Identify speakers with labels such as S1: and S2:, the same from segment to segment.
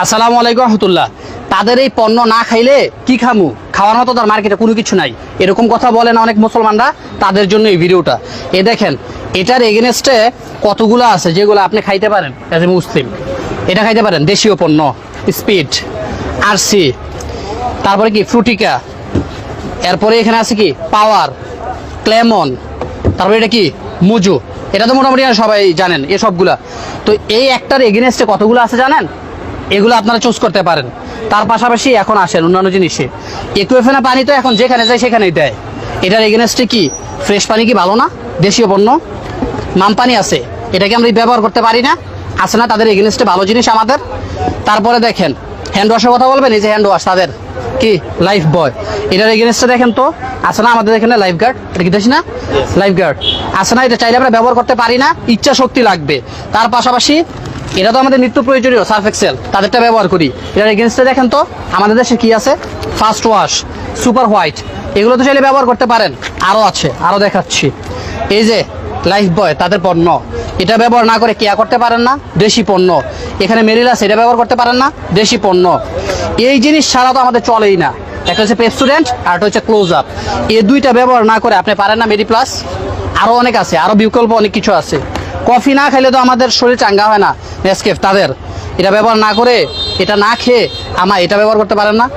S1: আসসালামু আলাইকুম রহমতুল্লাহ। তাদের এই পণ্য না খাইলে কি খামু, খাওয়ার মতো তার মার্কেটে কোনো কিছু নাই, এরকম কথা বলে না অনেক মুসলমানরা। তাদের জন্য এই ভিডিওটা। এ দেখেন এটার এগেনস্টে কতগুলো আছে যেগুলো আপনি খাইতে পারেন অ্যাজ এ মুসলিম। এটা খাইতে পারেন, দেশীয় পণ্য, স্পিড, আরসি, তারপরে কি ফ্রুটিকা, এরপরে এখানে আছে কি পাওয়ার, ক্লেমন, তারপরে এটা কি মুজু। এটা তো মোটামুটি সবাই জানেন এসবগুলা। তো এই একটার এগেনস্টে কতগুলো আছে জানেন? এগুলো আপনারা চুজ করতে পারেন। তার পাশাপাশি এখন আসেন অন্যান্য জিনিসে। একুয়েফেনা পানি তো এখন যেখানে যায় সেখানেই দেয়। এটার এগেনস্টে কি ফ্রেশ পানি কি ভালো না? দেশীয় পণ্য মাম পানি আছে, এটাকে আমরা ব্যবহার করতে পারি না, আছে না? তাদের এগেনস্টে ভালো জিনিস আমাদের। তারপরে দেখেন হ্যান্ড ওয়াশের কথা বলবেন, এই যে হ্যান্ড ওয়াশ তাদের কি লাইফ বয়, এটার এগেনস্টে দেখেন তো আছে না আমাদের এখানে লাইফ গার্ড। এটা কি দেখছি না লাইফ গার্ড আছে না? এটা চাইলে আমরা ব্যবহার করতে পারি না, ইচ্ছা শক্তি লাগবে। তার পাশাপাশি এটা তো আমাদের নিত্য প্রয়োজনীয় সার্ফ এক্সেল, তাদেরটা ব্যবহার করি। এটার এগেনস্টে দেখেন তো আমাদের দেশে কি আছে, ফার্স্ট ওয়াশ, সুপার হোয়াইট, এগুলো তো চাইলে ব্যবহার করতে পারেন। আরও আছে, আরও দেখাচ্ছি। এই যে লাইফ বয় তাদের পণ্য, এটা ব্যবহার না করে কেয়া করতে পারেন না, দেশি পণ্য। এখানে মেরিলাস, এটা ব্যবহার করতে পারেন না, দেশি পণ্য। এই জিনিস ছাড়া তো আমাদের চলেই না। একটা হচ্ছে পেপসোডেন্ট আর একটা হচ্ছে ক্লোজ আপ। এই দুইটা ব্যবহার না করে আপনি পারেন না মেডি প্লাস। আরও অনেক আছে, আরও বিকল্প অনেক কিছু আছে। কফি না খাইলে তো আমাদের শরীর চাঙ্গা হয় না, নেসকেফ তাদের, এটা ব্যবহার না করে, এটা না খেয়ে এটা ব্যবহার করতে পারেন না।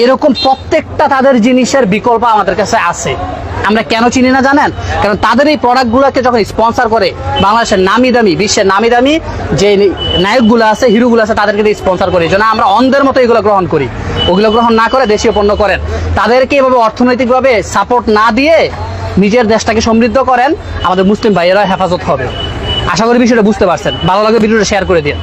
S1: এরকম প্রত্যেকটা তাদের জিনিসের বিকল্প আমাদের কাছে আছে। আমরা কেন চিনি না জানেন? কারণ তাদের এই প্রোডাক্টগুলোকে যখন স্পন্সর করে বাংলাদেশের নামি দামি, বিশ্বের নামি দামি যে নায়কগুলো আছে, হিরোগুলো আছে, তাদেরকে স্পন্সর করে। এই জন্য আমরা অন্ধের মতো এগুলো গ্রহণ করি। ওগুলো গ্রহণ না করে দেশীয় পণ্য করেন। তাদেরকে এভাবে অর্থনৈতিকভাবে সাপোর্ট না দিয়ে নিজের দেশটাকে সমৃদ্ধ করেন, আমাদের মুসলিম ভাইয়েরা হেফাজত হবে। আশা করি বিষয়টা বুঝতে পারছেন। ভালো লাগে ভিডিওটা শেয়ার করে দিন।